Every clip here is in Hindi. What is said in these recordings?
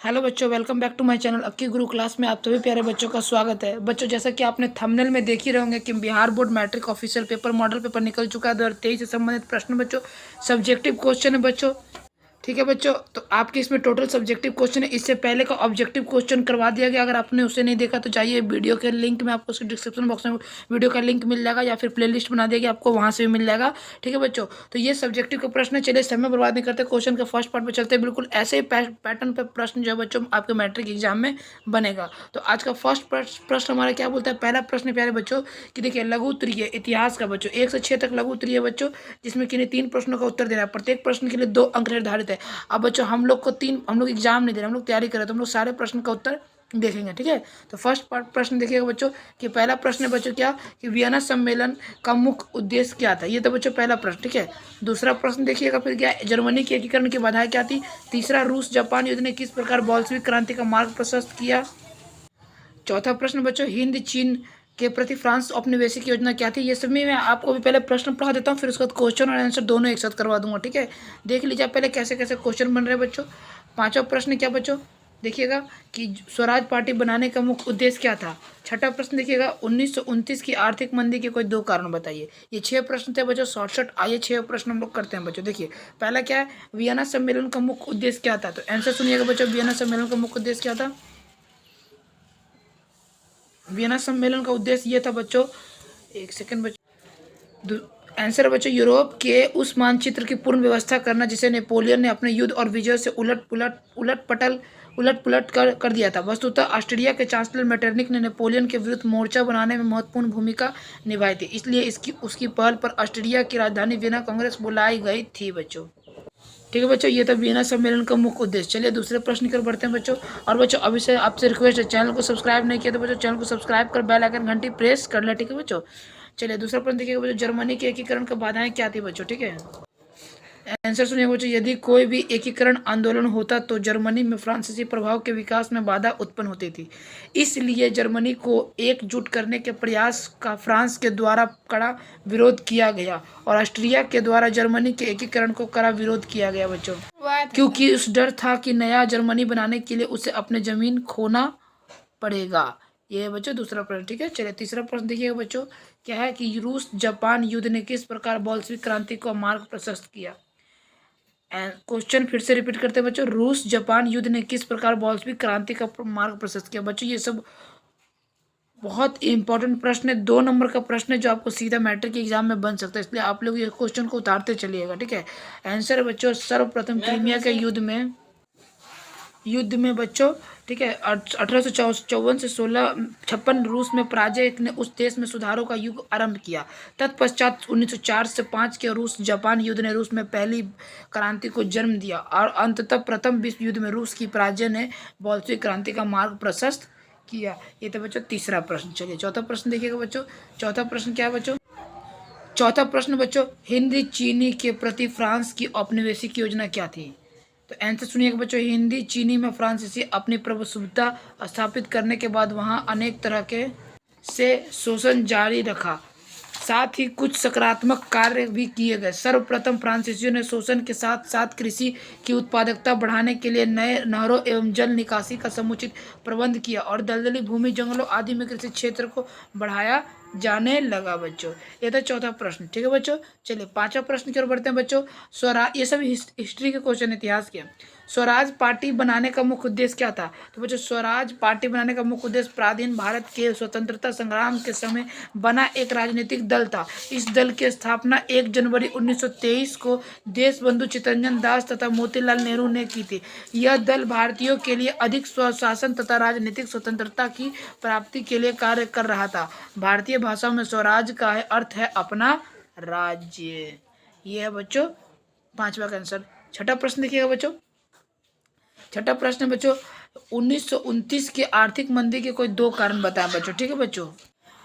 हेलो बच्चों, welcome back to my channel Akki Guru class में आप सभी प्यारे बच्चों का स्वागत है। बच्चों, जैसा कि आपने थंबनेल में देख ही रहे होंगे कि Bihar board matric official paper model paper निकल चुका है 2023 से संबंधित प्रश्न बच्चों सब्जेक्टिव क्वेश्चन है बच्चों। ठीक है बच्चों, तो आपके इसमें टोटल सब्जेक्टिव क्वेश्चन है। इससे पहले का ऑब्जेक्टिव क्वेश्चन करवा दिया गया। अगर आपने उसे नहीं देखा तो जाइए वीडियो के लिंक में, आपको उसके डिस्क्रिप्शन बॉक्स में वीडियो का लिंक मिल जाएगा या फिर प्लेलिस्ट बना देगी, आपको वहां से भी मिल जाएगा। ठीक है बच्चों, तो ये सब्जेक्टिव का प्रश्न है। चलिए समय बर्बाद नहीं करते, क्वेश्चन के फर्स्ट पार्ट पे चलते हैं। बिल्कुल ऐसे ही पैटर्न पे प्रश्न जो है बच्चों आपके मैट्रिक एग्जाम में बनेगा। तो आज का फर्स्ट प्रश्न हमारा क्या बोलता है? पहला प्रश्न प्यारे बच्चों कि देखिए, लघु उत्तरीय इतिहास का बच्चों 1 से 6 तक लघु उत्तरीय बच्चों, जिसमें कि 3 प्रश्नों का उत्तर देना है। प्रत्येक प्रश्न के लिए 2 अंक निर्धारित है। अब बच्चों हम लोग एग्जाम नहीं दे रहे, हम लोग तैयारी कर रहे हैं, तो हम लोग सारे प्रश्न का उत्तर देखेंगे। ठीक है, तो फर्स्ट प्रश्न देखिएगा बच्चों कि पहला प्रश्न है बच्चों क्या कि वियना सम्मेलन का मुख्य उद्देश्य क्या था। ये तो बच्चों पहला प्रश्न। ठीक है, दूसरा प्रश्न देखिएगा फिर क्या, जर्मनी के एकीकरण की बाधाएं क्या थी। तीसरा, रूस जापान युद्ध ने किस प्रकार बोल्शेविक क्रांति का मार्ग प्रशस्त किया। चौथा प्रश्न बच्चों, हिंद चीन के प्रति फ्रांस औपनिवेशिक योजना क्या थी। ये सब में मैं आपको भी पहले प्रश्न पढ़ा देता हूँ, फिर उसके बाद क्वेश्चन और आंसर दोनों एक साथ करवा दूंगा। ठीक है, देख लीजिए पहले कैसे कैसे क्वेश्चन बन रहे हैं बच्चों। पांचवा प्रश्न क्या बच्चों, देखिएगा कि स्वराज पार्टी बनाने का मुख्य उद्देश्य क्या था। छठा प्रश्न देखिएगा, 1929 की आर्थिक मंदी के कोई 2 कारण बताइए। ये 6 प्रश्न थे बच्चों, शॉर्ट। आइए 6 प्रश्न हम लोग करते हैं बच्चों। देखिए पहला क्या है, वियना सम्मेलन का मुख्य उद्देश्य क्या था। तो आंसर सुनिएगा बच्चों, वियना सम्मेलन का मुख्य उद्देश्य क्या था। वियना सम्मेलन का उद्देश्य ये था बच्चों, एक सेकंड बच्चों, आंसर बच्चों, यूरोप के उस मानचित्र की पूर्ण व्यवस्था करना जिसे नेपोलियन ने अपने युद्ध और विजय से उलट पुलट कर दिया था। वस्तुतः ऑस्ट्रिया के चांसलर मेटरनिक ने नेपोलियन के विरुद्ध मोर्चा बनाने में महत्वपूर्ण भूमिका निभाई थी, इसलिए उसकी पहल पर ऑस्ट्रिया की राजधानी वियना कांग्रेस बुलाई गई थी बच्चों। ठीक है बच्चों, ये था वियना सम्मेलन का मुख्य उद्देश्य। चलिए दूसरे प्रश्न की ओर बढ़ते हैं बच्चों। और बच्चों अभी से आपसे रिक्वेस्ट है, चैनल को सब्सक्राइब नहीं किया तो बच्चों चैनल को सब्सक्राइब कर बेल आइकन घंटी प्रेस कर ले। ठीक है बच्चों, चलिए दूसरा प्रश्न देखिएगा बच्चों, जर्मनी के एकीकरण का बाधाएं क्या थी बच्चों। ठीक है, आंसर सुनिए बच्चों, यदि कोई भी एकीकरण आंदोलन होता तो जर्मनी में फ्रांसीसी प्रभाव के विकास में बाधा उत्पन्न होती थी। इसलिए जर्मनी को एकजुट करने के प्रयास का फ्रांस के द्वारा कड़ा विरोध किया गया और ऑस्ट्रिया के द्वारा जर्मनी के एकीकरण को कड़ा विरोध किया गया बच्चों, क्योंकि उस डर था कि नया जर्मनी बनाने के लिए उसे अपने जमीन खोना पड़ेगा। ये है बच्चों दूसरा प्रश्न। ठीक है, चलिए तीसरा प्रश्न देखिएगा बच्चों, क्या है कि रूस जापान युद्ध ने किस प्रकार बोल्शेविक क्रांति को मार्ग प्रशस्त किया। क्वेश्चन फिर से रिपीट करते हैं बच्चों, रूस जापान युद्ध ने किस प्रकार बोल्शेविक क्रांति का मार्ग प्रशस्त किया। बच्चों ये सब बहुत इंपॉर्टेंट प्रश्न है, 2 नंबर का प्रश्न है जो आपको सीधा मैट्रिक के एग्जाम में बन सकता है, इसलिए आप लोग ये क्वेश्चन को उतारते चलिएगा। ठीक है, आंसर है बच्चों, सर्वप्रथम क्रीमिया के युद्ध में बच्चों, ठीक है, 1854 से 1656 रूस में पराजय ने उस देश में सुधारों का युग आरंभ किया। तत्पश्चात 1904 से 5 के रूस जापान युद्ध ने रूस में पहली क्रांति को जन्म दिया और अंततः प्रथम विश्व युद्ध में रूस की पराजय ने बोल्शेविक क्रांति का मार्ग प्रशस्त किया। ये तो बच्चों तीसरा प्रश्न। चलिए चौथा प्रश्न देखिएगा बच्चों, चौथा प्रश्न क्या है बच्चों, चौथा प्रश्न बच्चों, हिंदी चीनी के प्रति फ्रांस की औपनिवेशिक योजना क्या थी। तो आंसर सुनिएगा बच्चों, हिंदी चीनी में फ्रांसीसी अपनी प्रभुसत्ता स्थापित करने के बाद वहां अनेक तरह के से शोषण जारी रखा, साथ ही कुछ सकारात्मक कार्य भी किए गए। सर्वप्रथम फ्रांसीसियों ने शोषण के साथ साथ कृषि की उत्पादकता बढ़ाने के लिए नए नहरों एवं जल निकासी का समुचित प्रबंध किया और दलदली भूमि जंगलों आदि में कृषि क्षेत्र को बढ़ाया जाने लगा बच्चों। ये था चौथा प्रश्न। ठीक है बच्चों, चलिए पांचवा प्रश्न की ओर बढ़ते हैं बच्चों। स्वराज, ये सब हिस्ट्री के क्वेश्चन, इतिहास के। स्वराज पार्टी बनाने का मुख्य उद्देश्य क्या था। तो बच्चों स्वराज पार्टी बनाने का मुख्य उद्देश्य प्राचीन भारत के स्वतंत्रता संग्राम के समय बना एक राजनीतिक दल था। इस दल की स्थापना 1 जनवरी 1923 को देशबंधु चित्तरंजन दास तथा मोतीलाल नेहरू ने की थी। यह दल भारतीयों के लिए अधिक स्वशासन तथा राजनीतिक स्वतंत्रता की प्राप्ति के लिए कार्य कर रहा था। भारतीय भाषा में स्वराज का अर्थ है अपना राज्य। ये है बच्चों पांचवा का आंसर। छठा प्रश्न देखिएगा बच्चों, छठा प्रश्न बच्चों, 1929 की आर्थिक मंदी के कोई 2 कारण बताएं बच्चों। ठीक है बच्चों,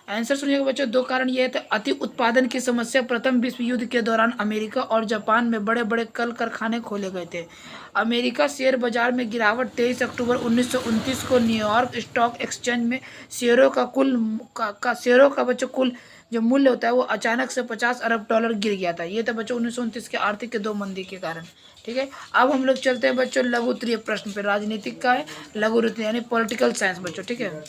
आंसर सुनिएगा बच्चों, 2 कारण ये थे, अति उत्पादन की समस्या। प्रथम विश्व युद्ध के दौरान अमेरिका और जापान में बड़े बड़े कल कारखाने खोले गए थे। अमेरिका शेयर बाजार में गिरावट। 23 अक्टूबर 1929 को न्यूयॉर्क स्टॉक एक्सचेंज में शेयरों का बच्चों कुल जो मूल्य होता है वो अचानक से 50 अरब डॉलर गिर गया था। ये था बच्चों 1929 के आर्थिक के दो मंदी के कारण। ठीक है, अब हम लोग चलते हैं बच्चों लघु उत्तरीय प्रश्न पे। राजनीतिक का है लघु उत्तरीय यानी पॉलिटिकल साइंस बच्चों। ठीक है,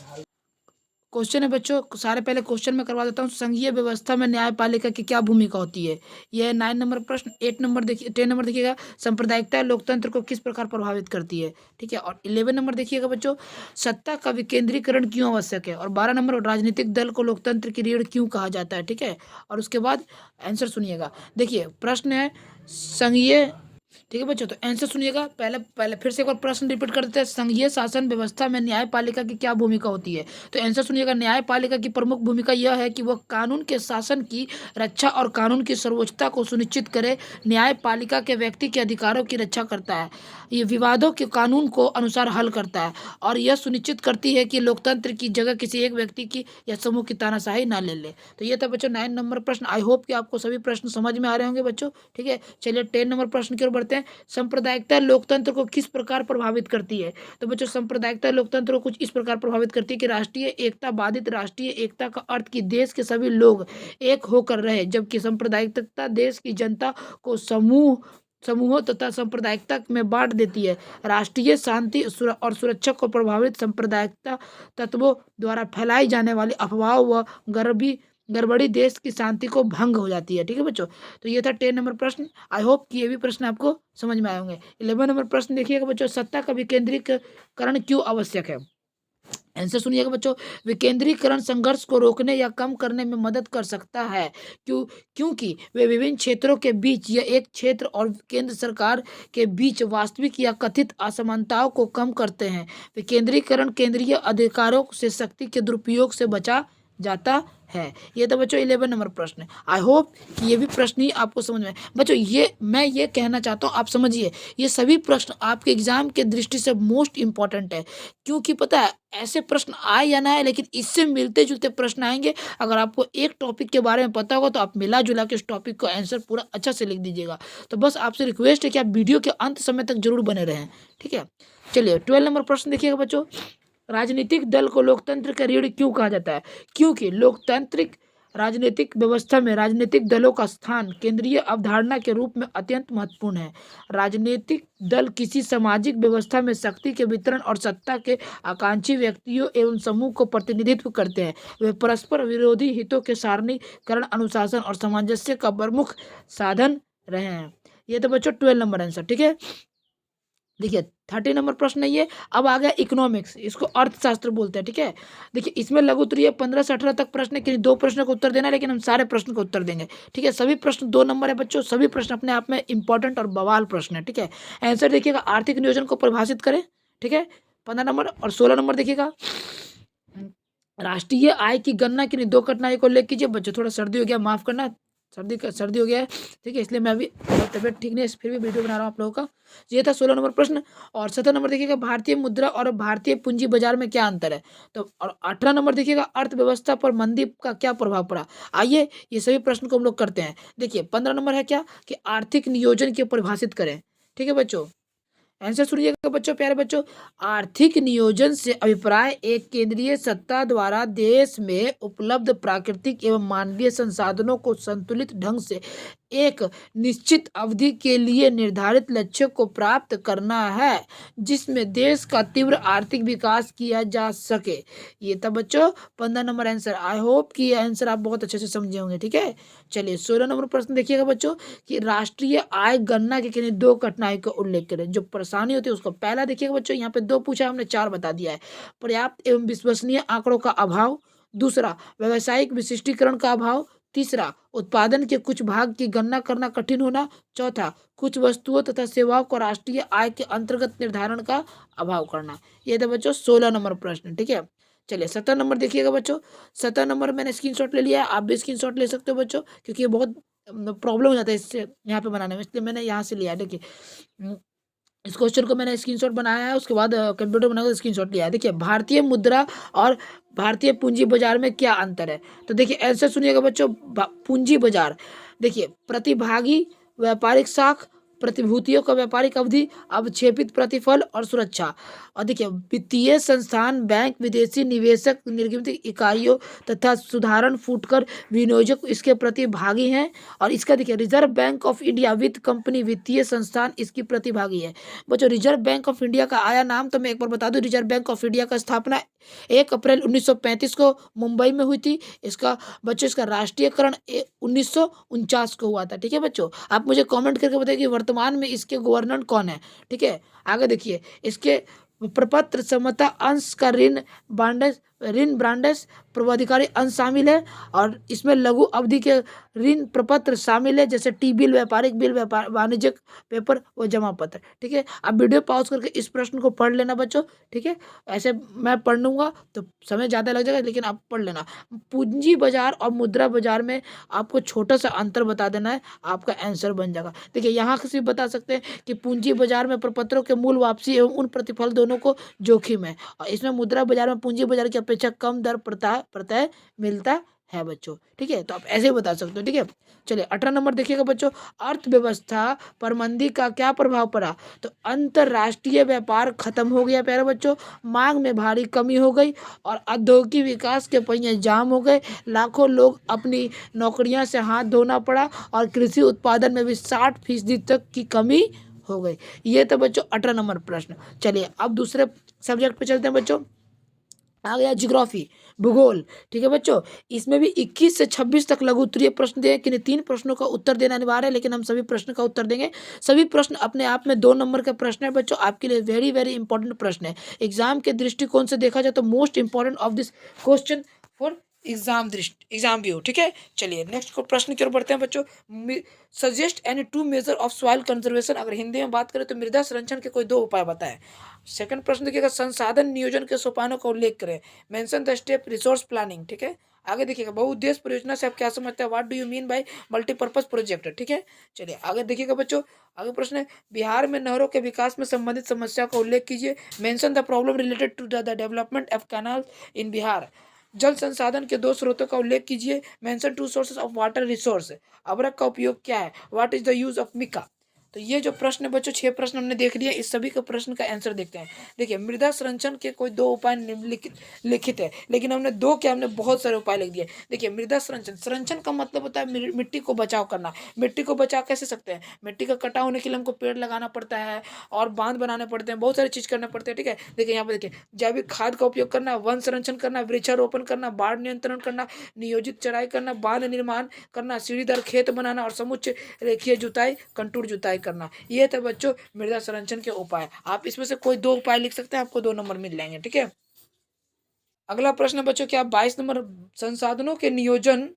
क्वेश्चन है बच्चों, सारे पहले क्वेश्चन में करवा देता हूँ। संघीय व्यवस्था में न्यायपालिका की क्या भूमिका होती है? यह है 9 नंबर प्रश्न। 8 नंबर देखिए, 10 नंबर देखिएगा, सांप्रदायिकता लोकतंत्र को किस प्रकार प्रभावित करती है? ठीक है, और 11 नंबर देखिएगा बच्चों, सत्ता का विकेंद्रीकरण क्यों आवश्यक है? और 12 नंबर, राजनीतिक दल को लोकतंत्र की रीढ़ क्यों कहा जाता है? ठीक है, और उसके बाद आंसर सुनिएगा। देखिए प्रश्न है संघीय, ठीक है बच्चों, तो आंसर सुनिएगा। पहले पहले फिर से एक बार प्रश्न रिपीट कर देते हैं। संघीय शासन व्यवस्था में न्यायपालिका की क्या भूमिका होती है? तो आंसर सुनिएगा। न्यायपालिका की प्रमुख भूमिका यह है कि वह कानून के शासन की रक्षा और कानून की सर्वोच्चता को सुनिश्चित करे। न्यायपालिका के व्यक्ति के अधिकारों की रक्षा करता है, ये विवादों के कानून को अनुसार हल करता है, और यह सुनिश्चित करती है कि लोकतंत्र की जगह किसी एक व्यक्ति की या समूह की तानाशाही ना ले ले। तो ये था बच्चों 9 नंबर प्रश्न। आई होप कि आपको सभी प्रश्न समझ में आ रहे होंगे बच्चों। ठीक है, चलिए 10 नंबर प्रश्न की ओर बढ़ते हैं। सांप्रदायिकता लोकतंत्र को किस प्रकार प्रभावित करती है? तो बच्चों सांप्रदायिकता लोकतंत्र को कुछ इस प्रकार प्रभावित करती है कि राष्ट्रीय एकता बाधित। राष्ट्रीय एकता का अर्थ कि देश के सभी लोग एक होकर रहे, जबकि सांप्रदायिकता देश की जनता को समूहों तथा सांप्रदायिकता में बांट देती है। राष्ट्रीय शांति और सुरक्षा को प्रभावित सांप्रदायिकता तत्वों द्वारा फैलाई जाने वाली अफवाह व गड़बड़ी देश की शांति को भंग हो जाती है। ठीक है बच्चों, तो ये था 10 नंबर प्रश्न। आई होप कि ये भी प्रश्न आपको समझ में आए होंगे। 11 नंबर प्रश्न देखिएगा बच्चों, सत्ता का विकेंद्रीकरण क्यों आवश्यक है? आंसर सुनिएगा बच्चों। विकेंद्रीकरण संघर्ष को रोकने या कम करने में मदद कर सकता है, क्योंकि वे विभिन्न क्षेत्रों के बीच या एक क्षेत्र और केंद्र सरकार के बीच वास्तविक या कथित असमानताओं को कम करते हैं। विकेंद्रीकरण केंद्रीय अधिकारों से शक्ति के दुरुपयोग से बचा जाता है। ये तो बच्चों 11 नंबर प्रश्न है। आई होप कि ये भी प्रश्न ही आपको समझ में आए। बच्चों मैं ये कहना चाहता हूँ, आप समझिए, ये सभी प्रश्न आपके एग्जाम के दृष्टि से मोस्ट इंपॉर्टेंट है। क्योंकि पता है ऐसे प्रश्न आए या ना आए, लेकिन इससे मिलते जुलते प्रश्न आएंगे। अगर आपको एक टॉपिक के बारे में पता होगा तो आप मिला जुला के उस टॉपिक को आंसर पूरा अच्छा से लिख दीजिएगा। तो बस आपसे रिक्वेस्ट है कि आप वीडियो के अंत समय तक जरूर बने रहें। ठीक है, चलिए 12 नंबर प्रश्न देखिएगा बच्चों। राजनीतिक दल को लोकतंत्र का रीढ़ क्यों कहा जाता है? क्योंकि लोकतांत्रिक राजनीतिक व्यवस्था में राजनीतिक दलों का स्थान केंद्रीय अवधारणा के रूप में अत्यंत महत्वपूर्ण है। राजनीतिक दल किसी सामाजिक व्यवस्था में शक्ति के वितरण और सत्ता के आकांक्षी व्यक्तियों एवं समूह को प्रतिनिधित्व करते हैं। वे परस्पर विरोधी हितों के सारणीकरण, अनुशासन और सामंजस्य का प्रमुख साधन रहे हैं। ये तो बच्चों 12 नंबर आंसर। ठीक है, देखिए 13 नंबर प्रश्न है ये। अब आ गया इकोनॉमिक्स, इसको अर्थशास्त्र बोलते हैं। ठीक है, देखिए इसमें लघु उत्तरीय 15 से 18 तक प्रश्न है कि 2 प्रश्नों का उत्तर देना है, लेकिन हम सारे प्रश्न का उत्तर देंगे। ठीक है, सभी प्रश्न 2 नंबर है बच्चों। सभी प्रश्न अपने आप में इंपॉर्टेंट और बवाल प्रश्न है। ठीक है, आंसर देखिएगा, आर्थिक नियोजन को परिभाषित करें। ठीक है, 15 नंबर। और 16 नंबर देखिएगा, राष्ट्रीय आय की गणना की 2 कठिनाई को लेकर कीजिए। बच्चों थोड़ा सर्दी हो गया, माफ करना, सर्दी हो गया है। ठीक है, इसलिए मैं अभी तबियत ठीक नहीं है, फिर भी वीडियो बना रहा हूँ आप लोगों का। ये था 16 नंबर प्रश्न। और 17 नंबर देखिएगा, भारतीय मुद्रा और भारतीय पूंजी बाजार में क्या अंतर है? तो और 18 नंबर देखिएगा, अर्थव्यवस्था पर मंदी का क्या प्रभाव पड़ा? आइए ये सभी प्रश्न को हम लोग करते हैं। देखिए 15 नंबर है क्या कि आर्थिक नियोजन की परिभाषित करें। ठीक है बच्चों, आंसर सुनिएगा बच्चों, प्यारे बच्चों। आर्थिक नियोजन से अभिप्राय एक केंद्रीय सत्ता द्वारा देश में उपलब्ध प्राकृतिक एवं मानवीय संसाधनों को संतुलित ढंग से एक निश्चित अवधि के लिए निर्धारित लक्ष्य को प्राप्त करना है, जिसमें देश का तीव्र आर्थिक विकास किया जा सके। ये था बच्चों 15 नंबर आंसर। आई होप कि ये आंसर आप बहुत अच्छे से समझे होंगे। ठीक है, चलिए 16 नंबर प्रश्न देखिएगा बच्चों कि राष्ट्रीय आय गणना के किन्हीं 2 कठिनाई का उल्लेख करें। जो परेशानी होती है उसको पहला देखिएगा बच्चों, यहाँ पे 2 पूछा, हमने 4 बता दिया है। पर्याप्त एवं विश्वसनीय आंकड़ों का अभाव। दूसरा, व्यावसायिक विशिष्टीकरण का अभाव। तीसरा, उत्पादन के कुछ भाग की गणना करना कठिन होना। चौथा, कुछ वस्तुओं तथा सेवाओं को राष्ट्रीय आय के अंतर्गत निर्धारण का अभाव करना। ये था बच्चों 16 नंबर प्रश्न। ठीक है, चलिए 17 नंबर देखिएगा बच्चों। 17 नंबर मैंने स्क्रीनशॉट ले लिया है, आप भी स्क्रीनशॉट ले सकते हो बच्चों, क्योंकि ये बहुत प्रॉब्लम हो जाता है इससे यहाँ पे बनाने में, इसलिए मैंने यहाँ से लिया है। देखिए इस क्वेश्चन को मैंने स्क्रीनशॉट बनाया है, उसके बाद कंप्यूटर बनाकर स्क्रीनशॉट लिया है। देखिए भारतीय मुद्रा और भारतीय पूंजी बाजार में क्या अंतर है? तो देखिए आंसर सुनिएगा बच्चों। पूंजी बाजार देखिए प्रतिभागी व्यापारिक साख प्रतिभूतियों का व्यापारिक अवधि, अवक्षेपित प्रतिफल और सुरक्षा। और देखिए, वित्तीय संस्थान, बैंक, विदेशी निवेशक, निर्गमित इकाइयों तथा सुधारण फुटकर विनियोजक इसके प्रतिभागी हैं। और इसका देखिए, रिजर्व बैंक ऑफ इंडिया वित्त कंपनी, वित्तीय संस्थान इसकी प्रतिभागी है। बच्चों, रिजर्व बैंक ऑफ इंडिया का आया नाम तो मैं एक बार बता दूं, रिजर्व बैंक ऑफ इंडिया का स्थापना 1 अप्रैल 1935 को मुंबई में हुई थी। इसका बच्चों, इसका राष्ट्रीयकरण 1949 को हुआ था। ठीक है बच्चों, आप मुझे कमेंट करके बताइए कि वर्तमान में इसके गवर्नर कौन है। ठीक है, आगे देखिए, इसके प्रपत्र समता अंश का ऋण ब्रांडेस पूर्वाधिकारी अंश शामिल है। और इसमें लघु अवधि के ऋण प्रपत्र शामिल है, जैसे टी बिल, व्यापारिक बिल, व्यापार वाणिज्यिक पेपर व जमा पत्र। ठीक है, आप वीडियो पॉज करके इस प्रश्न को पढ़ लेना बच्चों। ठीक है, ऐसे मैं पढ़ लूँगा तो समय ज़्यादा लग जाएगा, लेकिन आप पढ़ लेना। पूंजी बाजार और मुद्रा बाजार में आपको छोटा सा अंतर बता देना है, आपका आंसर बन जाएगा। देखिए, यहाँ से बता सकते हैं कि पूंजी बाजार में प्रपत्रों के मूल वापसी एवं उन प्रतिफल दोनों को जोखिम है, और इसमें मुद्रा बाजार में पूंजी बाजार की अपेक्षा कम दर प्रत्यय मिलता है बच्चों। ठीक है, तो आप ऐसे ही बता सकते हो। ठीक है, चलिए 18 नंबर देखिएगा बच्चों, अर्थव्यवस्था पर मंदी का क्या प्रभाव पड़ा। तो अंतरराष्ट्रीय व्यापार खत्म हो गया प्यारे बच्चों, मांग में भारी कमी हो गई और औद्योगिक विकास के पहिए जाम हो गए। लाखों लोग अपनी नौकरियां से हाथ धोना पड़ा और कृषि उत्पादन में भी 60% तक की कमी हो गई। ये तो बच्चों 18 नंबर प्रश्न। चलिए अब दूसरे सब्जेक्ट पे चलते हैं बच्चों। आ गया ज्योग्राफी, भूगोल। ठीक है बच्चों, इसमें भी 21 से 26 तक लघु उत्तरीय प्रश्न दिए कि 3 प्रश्नों का उत्तर देना अनिवार्य है, लेकिन हम सभी प्रश्न का उत्तर देंगे। सभी प्रश्न अपने आप में 2 नंबर का प्रश्न है बच्चों, आपके लिए वेरी वेरी इंपॉर्टेंट प्रश्न है। एग्जाम के दृष्टिकोण से देखा जाए तो most important of this question for exam view. ठीक है, चलिए नेक्स्ट को प्रश्न की ओर बढ़ते हैं बच्चों। Suggest any 2 measure of soil conservation. अगर हिंदी में बात करें तो मृदा संरक्षण के कोई 2 उपाय बताएं। सेकंड प्रश्न देखिएगा, संसाधन नियोजन के सोपानों का उल्लेख करें। Mention the step resource planning. ठीक है, आगे देखिएगा, बहुउद्देश्य परियोजना से आप क्या समझते हैं, what do you mean by multipurpose project. ठीक है, चलिए आगे देखिएगा बच्चों। आगे प्रश्न है, बिहार में नहरों के विकास में संबंधित समस्या का उल्लेख कीजिए। Mention the problem related to the development of canal in Bihar. जल संसाधन के 2 स्रोतों का उल्लेख कीजिए। Mention 2 sources of water resource. अभ्रक का उपयोग क्या है, what is the use of mica. तो ये जो प्रश्न है बच्चों, 6 प्रश्न हमने देख लिया, इस सभी के प्रश्न का आंसर देखते हैं। देखिए, मृदा संरक्षण के कोई 2 उपाय निम्नलिखित लिखित है, लेकिन हमने 2 क्या, हमने बहुत सारे उपाय लिख दिए। देखिए, मृदा संरक्षण का मतलब होता है मिट्टी को बचाव करना। मिट्टी को बचा कैसे सकते हैं, मिट्टी का कटाव होने के लिए हमको पेड़ लगाना पड़ता है और बांध बनाने पड़ते हैं, बहुत सारी चीज करना पड़ते हैं। ठीक है, देखिए यहाँ पे देखिए, जैविक खाद का उपयोग करना, वन संरक्षण करना, वृक्षारोपण करना, बाढ़ नियंत्रण करना, नियोजित चराई करना, बांध निर्माण करना, सीढ़ीदार खेत बनाना और समुच्चय रेखीय जुताई, कंटूर जुताई करना। ये था बच्चों मृदा संरक्षण के उपाय। आप इसमें से कोई 2 उपाय लिख सकते हैं, आपको 2 नंबर मिल जाएंगे। ठीक है, अगला प्रश्न बच्चों, क्या 22 नंबर, संसाधनों के नियोजन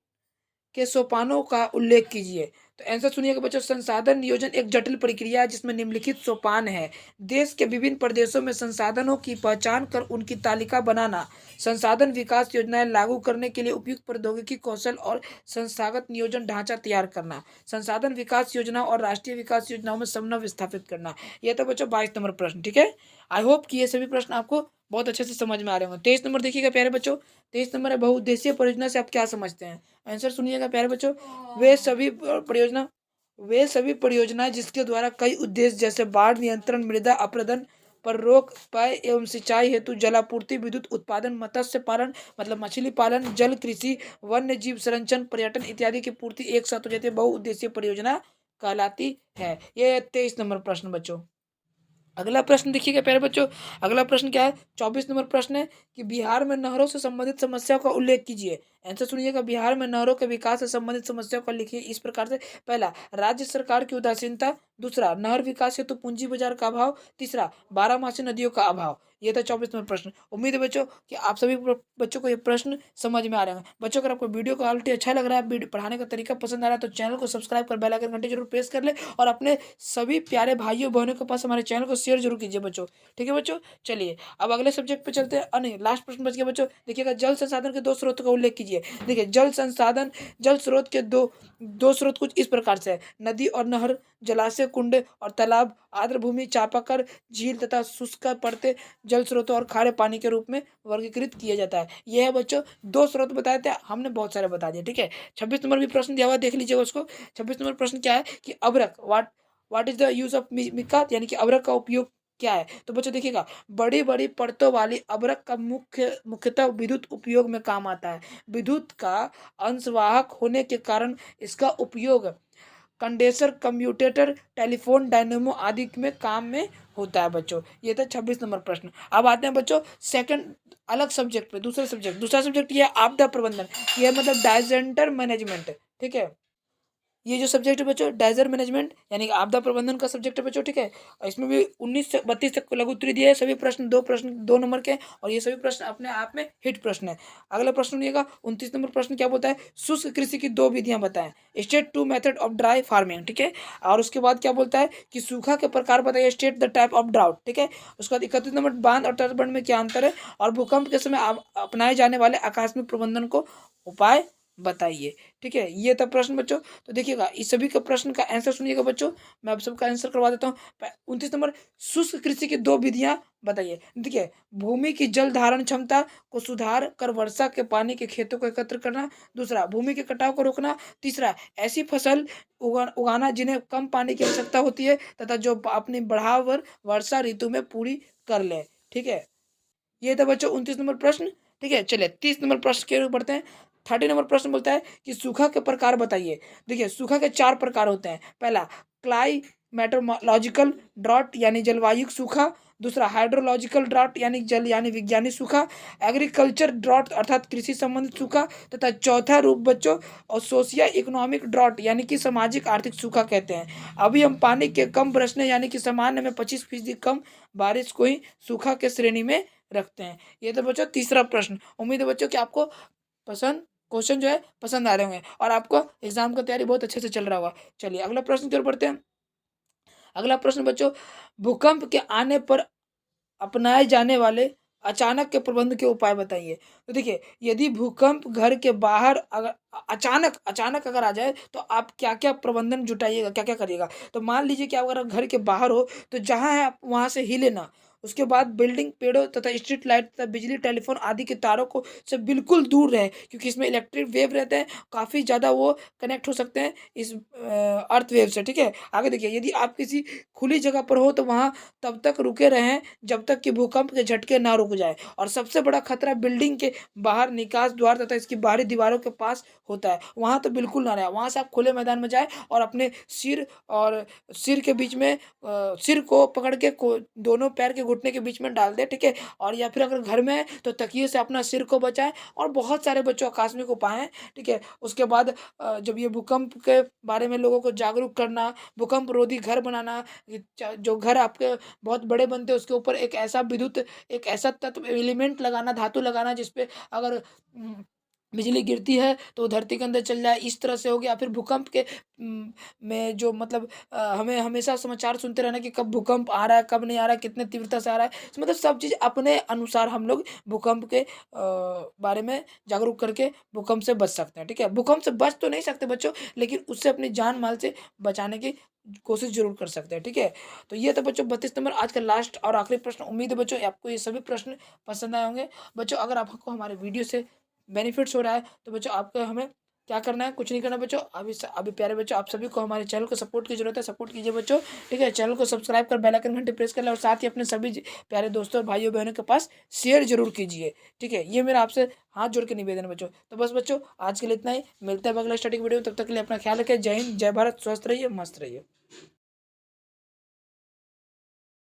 के सोपानों का उल्लेख कीजिए। तो आंसर सुनिएगा बच्चों, संसाधन नियोजन एक जटिल प्रक्रिया है जिसमें निम्नलिखित सोपान है। देश के विभिन्न प्रदेशों में संसाधनों की पहचान कर उनकी तालिका बनाना, संसाधन विकास योजनाएं लागू करने के लिए उपयुक्त प्रौद्योगिकी कौशल और संस्थागत नियोजन ढांचा तैयार करना, संसाधन विकास योजना और राष्ट्रीय विकास योजनाओं में समन्वय स्थापित करना। यह तो बच्चों 22 नंबर प्रश्न। ठीक है, आई होप कि ये सभी प्रश्न आपको बहुत अच्छे से समझ में आ रहे होंगे। 23 नंबर देखिएगा प्यारे बच्चों, 23 नंबर है, बहुउद्देशीय परियोजना से आप क्या समझते हैं। आंसर सुनिएगा प्यारे बच्चों, वे सभी परियोजनाएं जिसके द्वारा कई उद्देश्य जैसे बाढ़ नियंत्रण, मृदा अपरदन पर रोक, पेय एवं सिंचाई हेतु जलापूर्ति, विद्युत उत्पादन, मत्स्य पालन मतलब मछली पालन, जल कृषि, वन्य जीव संरक्षण, पर्यटन इत्यादि की पूर्ति एक साथ हो जाती है, बहुउद्देशीय परियोजना कहलाती है। ये 23 नंबर प्रश्न बच्चों। अगला प्रश्न देखिएगा प्यारे बच्चों, अगला प्रश्न क्या है, 24 नंबर प्रश्न है कि बिहार में नहरों से संबंधित समस्याओं का उल्लेख कीजिए। आंसर सुनिएगा, बिहार में नहरों के विकास से संबंधित समस्याओं का लिखिए इस प्रकार से। पहला, राज्य सरकार की उदासीनता। दूसरा, नहर विकास हेतु पूंजी बाजार का अभाव। तीसरा, बारहमासी नदियों का अभाव। ये था 24 नंबर प्रश्न। उम्मीद है बच्चों कि आप सभी बच्चों को ये प्रश्न समझ में आ रहे हैं। बच्चों, अगर आपको वीडियो क्वालिटी अच्छा लग रहा है, वीडियो पढ़ाने का तरीका पसंद आ रहा है, तो चैनल को सब्सक्राइब कर बेल आइकन घंटी जरूर प्रेस कर ले और अपने सभी प्यारे भाइयों बहनों के पास हमारे चैनल को शेयर जरूर कीजिए बच्चों। ठीक है बच्चों, चलिए अब अगले सब्जेक्ट पे चलते हैं। नहीं, लास्ट प्रश्न बच गया बच्चों, देखिएगा, जल संसाधन के 2 स्रोतों का उल्लेख कीजिए। देखिए, जल स्रोत के दो स्रोत कुछ इस प्रकार से है, नदी और नहर, जलाशय, कुंड और तालाब, आर्द्र भूमि, चापाकल, झील तथा शुष्क पड़ते जल स्रोतों और खारे पानी के रूप में वर्गीकृत किया जाता है। यह है बच्चों 2 स्रोत बताए थे, हमने बहुत सारे बता दिए। ठीक है, 26 नंबर भी प्रश्न दिया हुआ, देख लीजिएगा उसको। 26 नंबर प्रश्न क्या है कि अभ्रक, what is the use of mica, यानी कि अभ्रक का उपयोग क्या है। तो बच्चों देखिएगा, बड़ी बड़ी परतों वाली अभ्रक का मुख्यतः विद्युत उपयोग में काम आता है। विद्युत का अंशवाहक होने के कारण इसका उपयोग कंडेंसर, कम्यूटेटर, टेलीफोन, डायनेमो आदि में काम में होता है बच्चों। ये था 26 नंबर प्रश्न। अब आते हैं बच्चों सेकंड अलग सब्जेक्ट पे, दूसरा सब्जेक्ट ये है आपदा प्रबंधन। ये मतलब डिजास्टर मैनेजमेंट, ठीक है। ये जो सब्जेक्ट है बच्चों डिजास्टर मैनेजमेंट यानी कि आपदा प्रबंधन का सब्जेक्ट है बच्चों, ठीक है। और इसमें भी 19 से 32 तक लघु उत्तरीय दिए हैं। सभी प्रश्न 2 नंबर के हैं और ये सभी प्रश्न अपने आप में हिट प्रश्न है। अगला प्रश्न सुनिएगा 29 नंबर प्रश्न क्या बोलता है, शुष्क कृषि की 2 विधियां बताएं। State 2 method of dry farming, ठीक है। और उसके बाद क्या बोलता है कि सूखा के प्रकार बताइए, state the type of drought, ठीक है। उसके बाद 31 नंबर बांध और तटबंध में क्या अंतर है, और भूकंप के समय अपनाए जाने वाले आकस्मिक प्रबंधन को उपाय बताइए, ठीक है। ये था प्रश्न बच्चों। तो देखिएगा इस सभी का प्रश्न का आंसर सुनिएगा बच्चों, मैं आप सबका आंसर करवा देता हूँ। 29 नंबर, शुष्क कृषि की 2 विधियां बताइए। देखिए, भूमि की जल धारण क्षमता को सुधार कर वर्षा के पानी के खेतों को एकत्र करना। दूसरा, भूमि के कटाव को रोकना। तीसरा, ऐसी फसल उगाना जिन्हें कम पानी की आवश्यकता होती है तथा जो अपनी बढ़ाव वर्षा ऋतु में पूरी कर ले, ठीक है। ये था बच्चों 29 नंबर प्रश्न, ठीक है। चलिए 30 नंबर प्रश्न के ऊपर बढ़ते हैं। 30 नंबर प्रश्न बोलता है कि सूखा के प्रकार बताइए। देखिए, सूखा के 4 प्रकार होते हैं। पहला, क्लाइमेटोलॉजिकल ड्रॉट यानी जलवायु सूखा। दूसरा, हाइड्रोलॉजिकल ड्रॉट यानी जल यानी विज्ञानी सूखा। एग्रीकल्चर ड्रॉट अर्थात कृषि संबंधित सूखा। तथा चौथा रूप बच्चों और सोशियो इकोनॉमिक ड्रॉट यानी कि सामाजिक आर्थिक सूखा कहते हैं। अभी हम पानी के कम बरसने यानी कि सामान्य में 25% कम बारिश को ही सूखा के श्रेणी में रखते हैं। ये तो बच्चों तीसरा प्रश्न। उम्मीद है बच्चों कि आपको पसंद क्वेश्चन जो है पसंद आ रहे होंगे और आपको एग्जाम का तैयारी बहुत अच्छे से चल रहा होगा। चलिए अगला प्रश्न की ओर बढ़ते हैं। अगला प्रश्न बच्चों, भूकंप के आने पर अपनाए जाने वाले अचानक के प्रबंध के उपाय बताइए। तो देखिए, यदि भूकंप घर के बाहर अगर अचानक अचानक अगर आ जाए तो आप क्या क्या प्रबंधन जुटाइएगा, क्या क्या करिएगा। तो मान लीजिए कि आप अगर घर के बाहर हो तो जहाँ है आप वहाँ से हिले ना। उसके बाद बिल्डिंग, पेड़ों तथा स्ट्रीट लाइट तथा बिजली, टेलीफोन आदि के तारों को से बिल्कुल दूर रहे, क्योंकि इसमें इलेक्ट्रिक वेव रहते हैं, काफ़ी ज़्यादा वो कनेक्ट हो सकते हैं इस अर्थ वेव से, ठीक है। आगे देखिए, यदि आप किसी खुली जगह पर हो तो वहाँ तब तक रुके रहें जब तक कि भूकंप के झटके ना रुक जाए। और सबसे बड़ा खतरा बिल्डिंग के बाहर निकास द्वार तथा इसकी बाहरी दीवारों के पास होता है, वहाँ तो बिल्कुल ना रहे। वहाँ से आप खुले मैदान में जाए और अपने सिर के बीच में सिर को पकड़ के दोनों पैर के घुटने के बीच में डाल दे, ठीक है। और या फिर अगर घर में है तो तकिए से अपना सिर को बचाएं। और बहुत सारे बच्चों आकस्मिक उपाय हैं, ठीक है। उसके बाद जब ये भूकंप के बारे में लोगों को जागरूक करना, भूकंप रोधी घर बनाना, जो घर आपके बहुत बड़े बनते हैं उसके ऊपर एक ऐसा तत्व एलिमेंट लगाना, धातु लगाना जिसपे अगर बिजली गिरती है तो वो धरती के अंदर चल जाए, इस तरह से हो गया। फिर भूकंप के में जो मतलब हमें हमेशा समाचार सुनते रहना कि कब भूकंप आ रहा है, कब नहीं आ रहा है, कितने तीव्रता से आ रहा है। तो मतलब सब चीज़ अपने अनुसार हम लोग भूकंप के बारे में जागरूक करके भूकंप से बच सकते हैं, ठीक है। भूकंप से बच तो नहीं सकते बच्चों, लेकिन उससे अपनी जान माल से बचाने की कोशिश जरूर कर सकते हैं, ठीक है। तो ये तो बच्चों 32 नंबर आज का लास्ट और आखिरी प्रश्न। उम्मीद है बच्चों आपको ये सभी प्रश्न पसंद आए होंगे। बच्चों अगर आपको हमारे वीडियो से बेनिफिट्स हो रहा है तो बच्चों आपको हमें क्या करना है, कुछ नहीं करना बच्चों। अभी प्यारे बच्चों, आप सभी को हमारे चैनल को सपोर्ट की जरूरत है, सपोर्ट कीजिए बच्चों, ठीक है। चैनल को सब्सक्राइब कर बेल आइकन घंटे प्रेस कर ले और साथ ही अपने सभी प्यारे दोस्तों और भाइयों बहनों के पास शेयर जरूर कीजिए, ठीक है। ये मेरा आपसे हाथ जोड़ के निवेदन है बच्चों। तो बस बच्चों आज के लिए इतना ही, मिलते हैं अगला स्टडी वीडियो में। तब तक के लिए अपना ख्याल रखें। जय हिंद, जय भारत, स्वस्थ रहिए, मस्त रहिए।